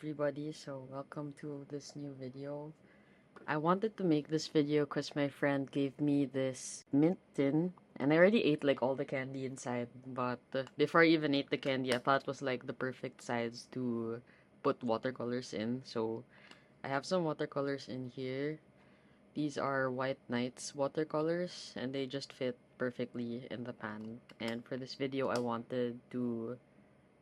everybody, so welcome to this new video. I wanted to make this video because my friend gave me this mint tin and I already ate like all the candy inside, but before I even ate the candy I thought it was like the perfect size to put watercolors in. So I have some watercolors in here. These are White Nights watercolors and they just fit perfectly in the pan. And for this video I wanted to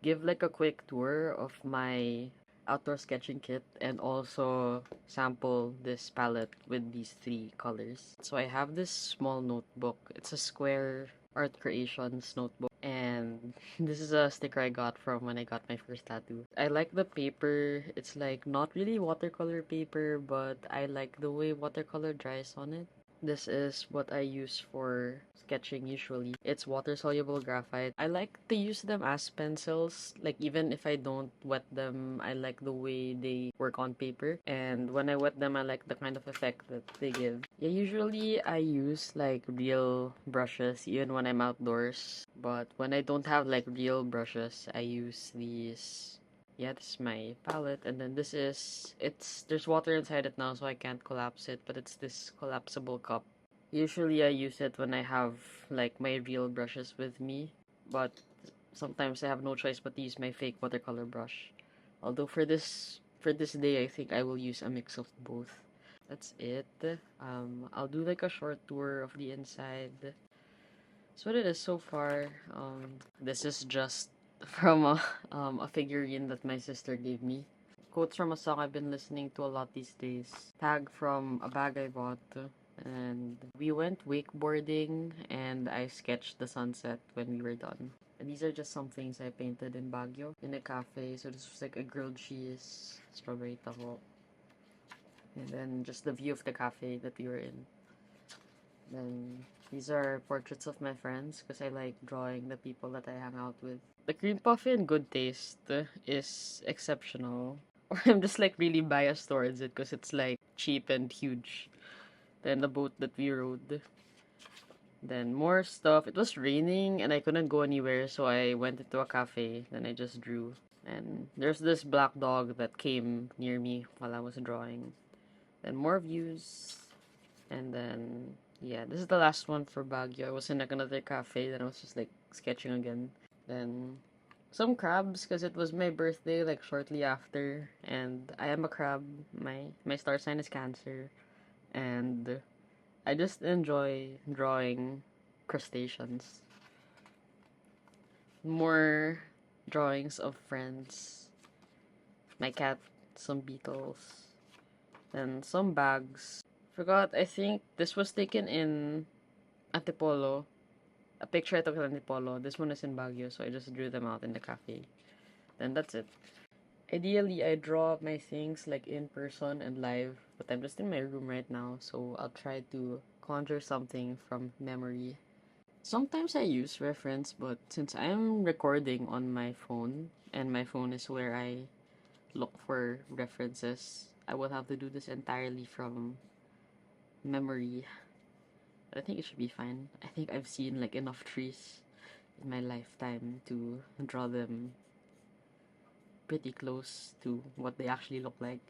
give like a quick tour of my outdoor sketching kit and also sample this palette with these three colors. So I have this small notebook. It's a Square Art Creations notebook, and this is a sticker I got from when I got my first tattoo. I like the paper. It's like not really watercolor paper, but I like the way watercolor dries on it. This is what I use for sketching usually. It's water-soluble graphite. I like to use them as pencils. Like even if I don't wet them, I like the way they work on paper. And when I wet them, I like the kind of effect that they give. Yeah, usually I use like real brushes even when I'm outdoors. But when I don't have like real brushes, I use these. Yeah, this is my palette, and then there's water inside it now, so I can't collapse it, but it's this collapsible cup. Usually I use it when I have like my real brushes with me, but sometimes I have no choice but to use my fake watercolor brush. Although for this day, I think I will use a mix of both. That's it. I'll do like a short tour of the inside. So what it is so far. This is just from a figurine that my sister gave me. Quotes from a song I've been listening to a lot these days. Tag from a bag I bought. And we went wakeboarding and I sketched the sunset when we were done. And these are just some things I painted in Baguio in a cafe. So this was like a grilled cheese, strawberry taho. And then just the view of the cafe that we were in. Then these are portraits of my friends because I like drawing the people that I hang out with. The cream puffy in good taste is exceptional. Or I'm just like really biased towards it because it's like cheap and huge. Then the boat that we rode. Then more stuff. It was raining and I couldn't go anywhere, so I went into a cafe. Then I just drew. And there's this black dog that came near me while I was drawing. Then more views. And then, yeah, this is the last one for Baguio. I was in like another cafe, then I was just like sketching again. Then, some crabs, because it was my birthday like shortly after. And I am a crab. My star sign is Cancer. And I just enjoy drawing crustaceans. More drawings of friends. My cat, some beetles. And some bags. Forgot, I think this was taken in Antipolo. A picture I took in Antipolo. This one is in Baguio, so I just drew them out in the cafe. Then that's it. Ideally, I draw my things like in person and live, but I'm just in my room right now, so I'll try to conjure something from memory. Sometimes I use reference, but since I'm recording on my phone, and my phone is where I look for references, I will have to do this entirely from memory. I think it should be fine. I think I've seen like enough trees in my lifetime to draw them pretty close to what they actually look like.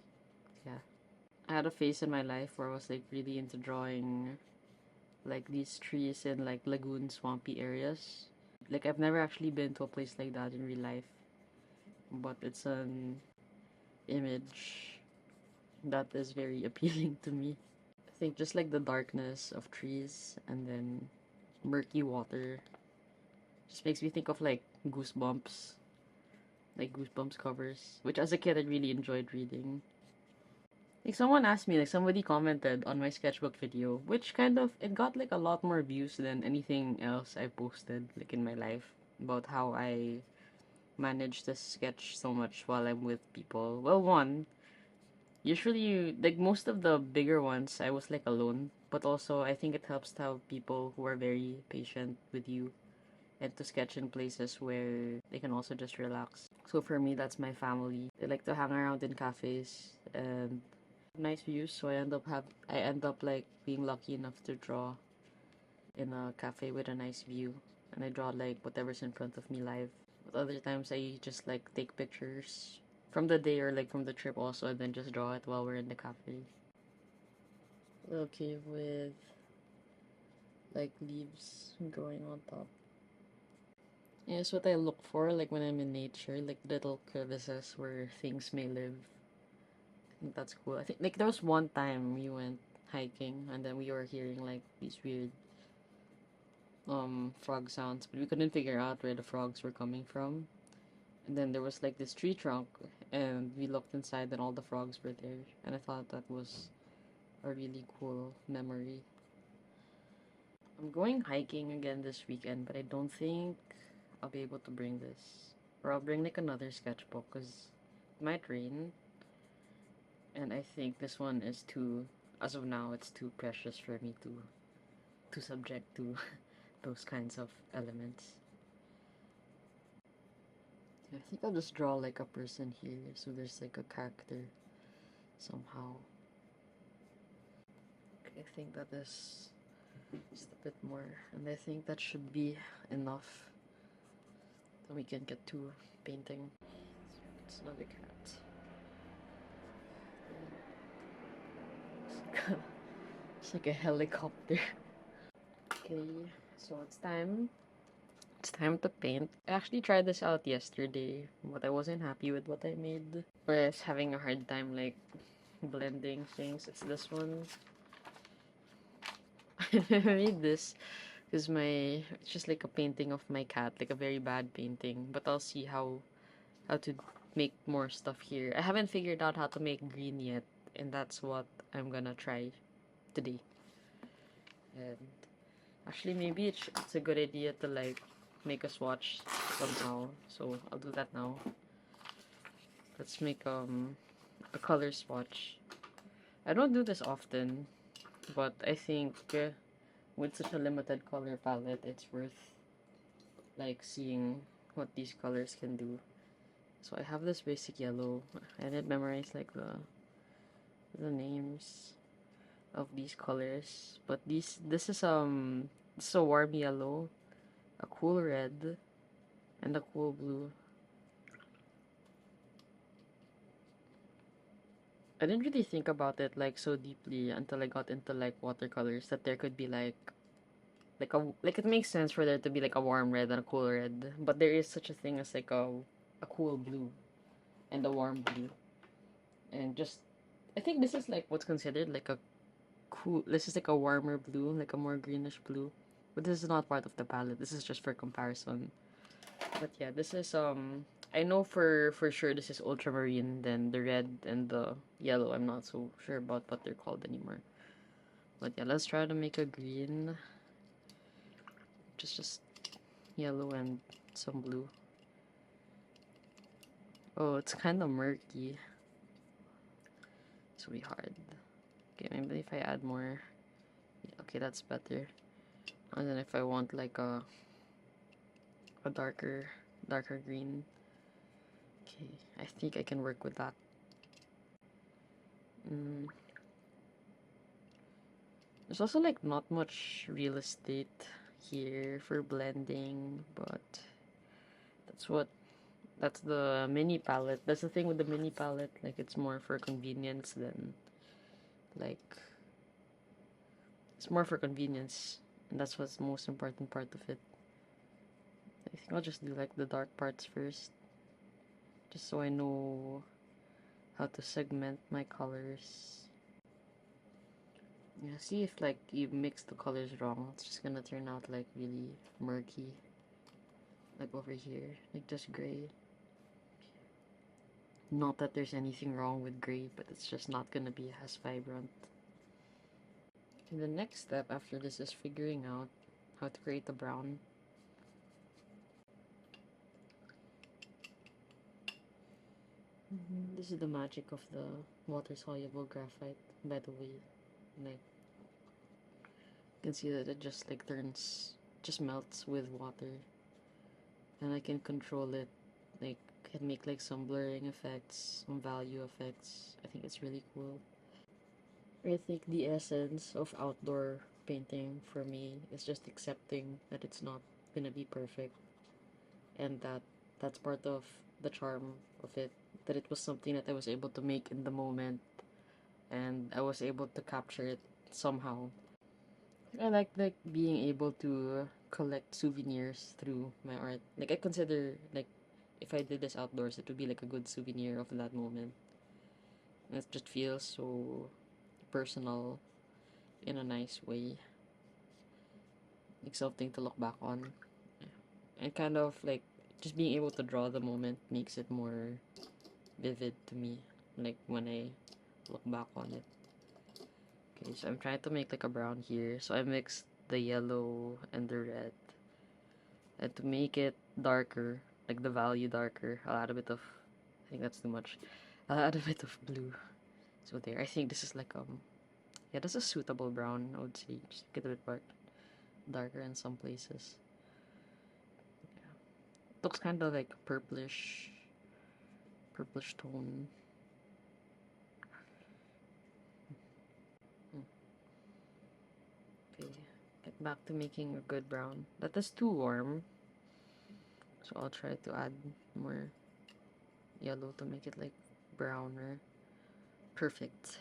Yeah. I had a phase in my life where I was like really into drawing like these trees in like lagoon swampy areas. Like I've never actually been to a place like that in real life, but it's an image that is very appealing to me. I think just like the darkness of trees and then murky water just makes me think of like Goosebumps, like Goosebumps covers, which as a kid I really enjoyed reading. Like someone asked me, like somebody commented on my sketchbook video, which kind of it got like a lot more views than anything else I posted like in my life about how I managed to sketch so much while I'm with people. Well, one, usually like most of the bigger ones I was like alone, but also I think it helps to have people who are very patient with you and to sketch in places where they can also just relax. So for me, that's my family. They like to hang around in cafes and nice views. So I end up like being lucky enough to draw in a cafe with a nice view, and I draw like whatever's in front of me live. But other times I just like take pictures from the day or like from the trip also, and then just draw it while we're in the cafe. Little cave with like leaves growing on top. Yeah, it's what I look for like when I'm in nature, like little crevices where things may live. I think that's cool. I think like there was one time we went hiking and then we were hearing like these weird frog sounds, but we couldn't figure out where the frogs were coming from. And then there was like this tree trunk and we looked inside and all the frogs were there, and I thought that was a really cool memory. I'm going hiking again this weekend, but I don't think I'll be able to bring this. Or I'll bring like another sketchbook because it might rain. And I think this one is too, as of now, it's too precious for me to subject to those kinds of elements. Yeah, I think I'll just draw like a person here so there's like a character somehow. Okay, I think that is just a bit more, and I think that should be enough. Then we can get to painting. It's another cat. It's like a helicopter. Okay, so it's time. It's time to paint. I actually tried this out yesterday, but I wasn't happy with what I made. I was having a hard time like blending things. It's this one. I made this because it's just like a painting of my cat, like a very bad painting. But I'll see how to make more stuff here. I haven't figured out how to make green yet, and that's what I'm gonna try today. And actually, maybe it's a good idea to like make a swatch somehow. So I'll do that now. Let's make a color swatch. I don't do this often, but I think with such a limited color palette, it's worth like seeing what these colors can do. So I have this basic yellow. I did memorize like the names of these colors, but this is a warm yellow, a cool red, and a cool blue. I didn't really think about it like so deeply until I got into like watercolors, that there could be like it makes sense for there to be like a warm red and a cool red, but there is such a thing as like a cool blue and a warm blue. And just I think this is like what's considered like a cool, this is like a warmer blue, like a more greenish blue. But this is not part of the palette. This is just for comparison. But yeah, this is I know for sure this is ultramarine, then the red and the yellow I'm not so sure about what they're called anymore. But yeah, let's try to make a green. Just yellow and some blue. Oh, it's kind of murky. It's really hard. Okay, maybe if I add more. Yeah, okay, that's better. And then if I want like a darker green. Okay, I think I can work with that. There's also like not much real estate here for blending, but that's what that's the mini palette. That's the thing with the mini palette, like it's more for convenience than like it's more for convenience, and that's what's the most important part of it. I think I'll just do like the dark parts first, just so I know how to segment my colors. Yeah, see if like you mix the colors wrong, it's just gonna turn out like really murky. Like over here, like just gray. Not that there's anything wrong with gray, but it's just not gonna be as vibrant. And the next step after this is figuring out how to create a brown. This is the magic of the water-soluble graphite, by the way. Like, you can see that it just like just melts with water. And I can control it, like, can make like some blurring effects, some value effects. I think it's really cool. I think the essence of outdoor painting for me is just accepting that it's not gonna be perfect, and that's part of the charm of it, that it was something that I was able to make in the moment, and I was able to capture it somehow. I like being able to collect souvenirs through my art. Like I consider like if I did this outdoors, it would be like a good souvenir of that moment. And it just feels so personal in a nice way, like something to look back on. And kind of like just being able to draw the moment makes it more vivid to me, like when I look back on it. Okay, so I'm trying to make like a brown here. So I mixed the yellow and the red. And to make it darker, like the value darker, I'll add a bit of, I think that's too much. I'll add a bit of blue. So there, I think this is like, yeah, this is suitable brown, I would say. Just get a bit darker in some places. Yeah. Looks kind of like purplish tone. Okay, get back to making a good brown. That is too warm, so I'll try to add more yellow to make it like browner. Perfect.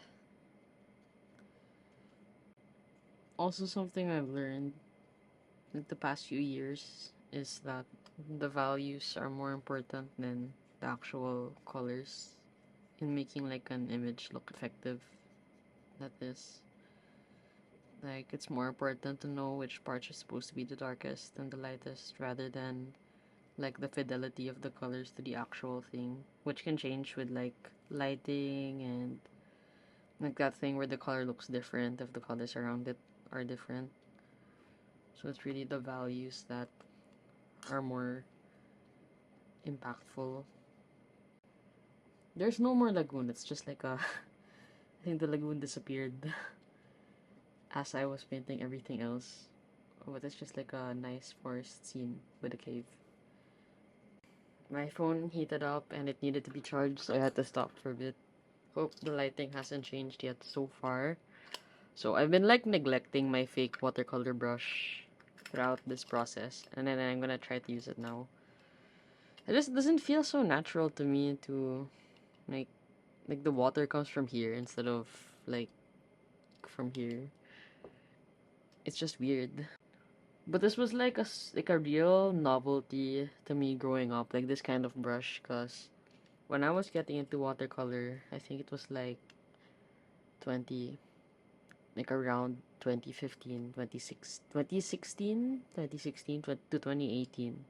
Also, something I've learned in the past few years is that the values are more important than the actual colors in making like an image look effective. That is, like, it's more important to know which parts are supposed to be the darkest and the lightest rather than like the fidelity of the colors to the actual thing, which can change with like lighting and like that thing where the color looks different if the colors around it are different. So it's really the values that are more impactful. There's no more lagoon. It's just like a I think the lagoon disappeared as I was painting everything else. But it's just like a nice forest scene with a cave. My phone heated up and it needed to be charged, so I had to stop for a bit. Hope the lighting hasn't changed yet so far. So I've been like neglecting my fake watercolor brush throughout this process, and then I'm gonna try to use it now. It just doesn't feel so natural to me to like the water comes from here instead of like from here. It's just weird. But this was like like a real novelty to me growing up, like this kind of brush, cause when I was getting into watercolor, I think it was like 20 like around 2015, 2016 to 2018.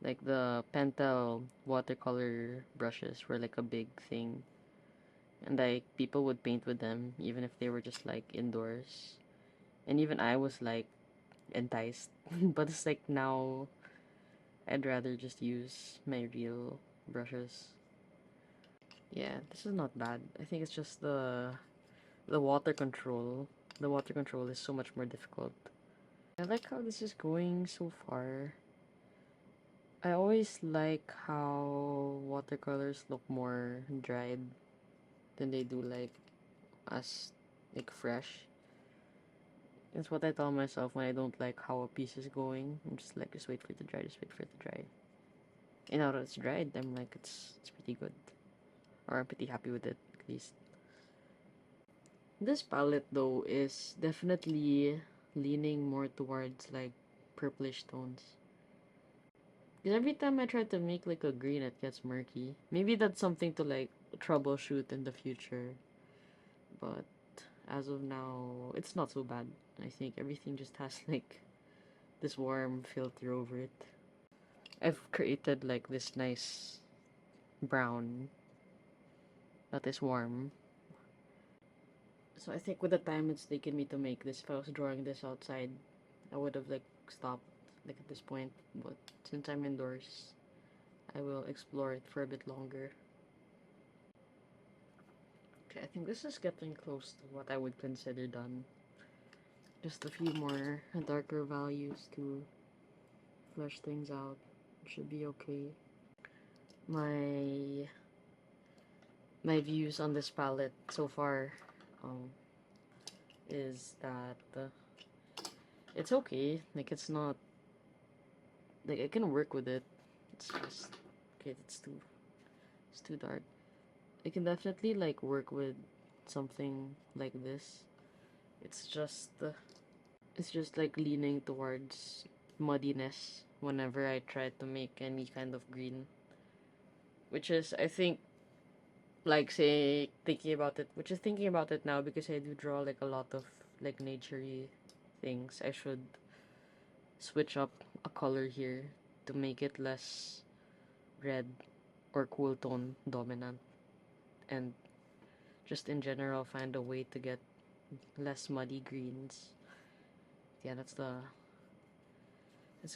Like the Pentel watercolor brushes were like a big thing. And like people would paint with them even if they were just like indoors. And even I was like enticed. But it's like now I'd rather just use my real brushes. Yeah, this is not bad. I think it's just the water control. The water control is so much more difficult. I like how this is going so far. I always like how watercolors look more dried than they do like as like fresh. That's what I tell myself when I don't like how a piece is going. I'm just like, just wait for it to dry, just wait for it to dry. And now that it's dried, I'm like, it's pretty good. Or I'm pretty happy with it, at least. This palette, though, is definitely leaning more towards, like, purplish tones. Because every time I try to make, like, a green, it gets murky. Maybe that's something to, like, troubleshoot in the future. But as of now, it's not so bad. I think everything just has, like, this warm filter over it. I've created, like, this nice brown that is warm. So I think with the time it's taken me to make this, if I was drawing this outside, I would have like stopped like at this point. But since I'm indoors, I will explore it for a bit longer. Okay, I think this is getting close to what I would consider done. Just a few more darker values to flesh things out. Should be okay. My views on this palette so far is that it's okay. Like it's not like I can work with it. It's just okay. It's too dark. I can definitely like work with something like this. It's just it's just like leaning towards muddiness whenever I try to make any kind of green, which is I think like say thinking about it, which is thinking about it now because I do draw like a lot of like naturey things. I should switch up a color here to make it less red or cool tone dominant, and just in general find a way to get less muddy greens. Yeah, it's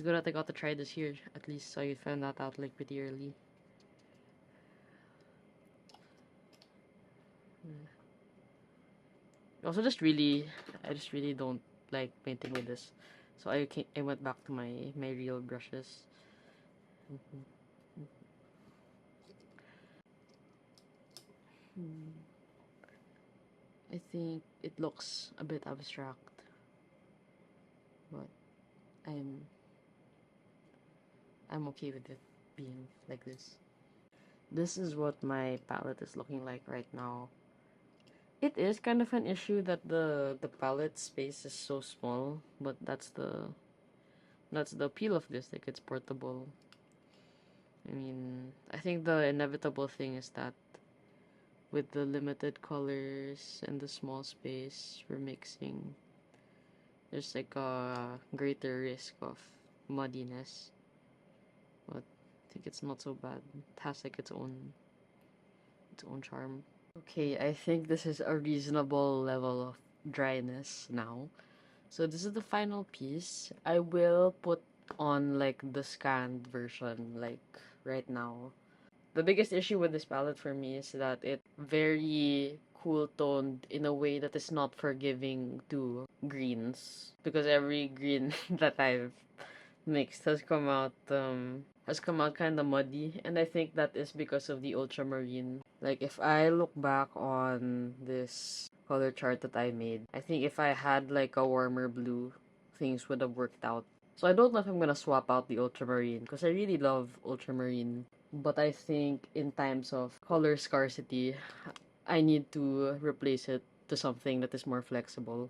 good that I got to try this here at least, so you found that out like pretty early. Also, I just really don't like painting with this, so I went back to my real brushes. Mhm. Hmm. I think it looks a bit abstract, but I'm I'm okay with it being like this. This is what my palette is looking like right now. It is kind of an issue that the palette space is so small, but that's the appeal of this. Like it's portable. I mean, I think the inevitable thing is that with the limited colors and the small space we're mixing, there's like a greater risk of muddiness. But I think it's not so bad. It has like its own charm. Okay, I think this is a reasonable level of dryness now. So this is the final piece. I will put on like the scanned version like right now. The biggest issue with this palette for me is that it very cool toned in a way that is not forgiving to greens, because every green that I've mixed has come out kind of muddy, and I think that is because of the ultramarine. Like if I look back on this color chart that I made, I think if I had like a warmer blue, things would have worked out. So I don't know if I'm gonna swap out the ultramarine because I really love ultramarine, but I think in times of color scarcity, I need to replace it to something that is more flexible.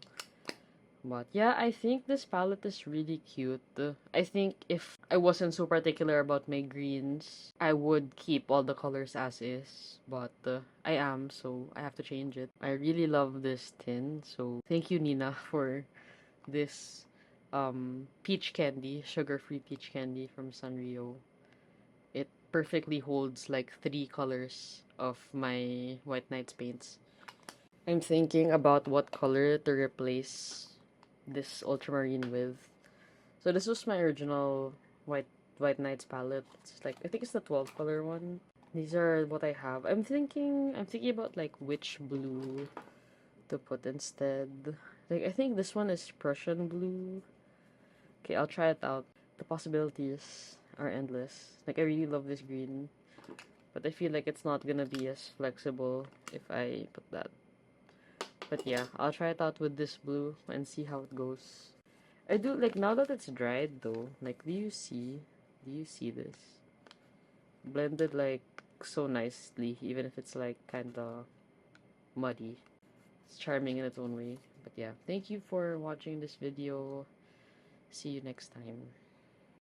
But yeah, I think this palette is really cute. I think if I wasn't so particular about my greens, I would keep all the colors as is. But I am, so I have to change it. I really love this tin, so thank you, Nina, for this peach candy, sugar-free peach candy from Sanrio. It perfectly holds like 3 colors of my White Knights paints. I'm thinking about what color to replace this ultramarine with. So this was my original white White Knights palette. It's like I think it's the 12 color one. These are what I have. I'm thinking about like which blue to put instead. Like I think this one is Prussian blue. Okay, I'll try it out. The possibilities are endless. Like I really love this green, but I feel like it's not gonna be as flexible if I put that. But yeah, I'll try it out with this blue and see how it goes. I do like now that it's dried though. Like, do you see this? Blended like so nicely, even if it's like kind of muddy. It's charming in its own way. But yeah, thank you for watching this video. See you next time.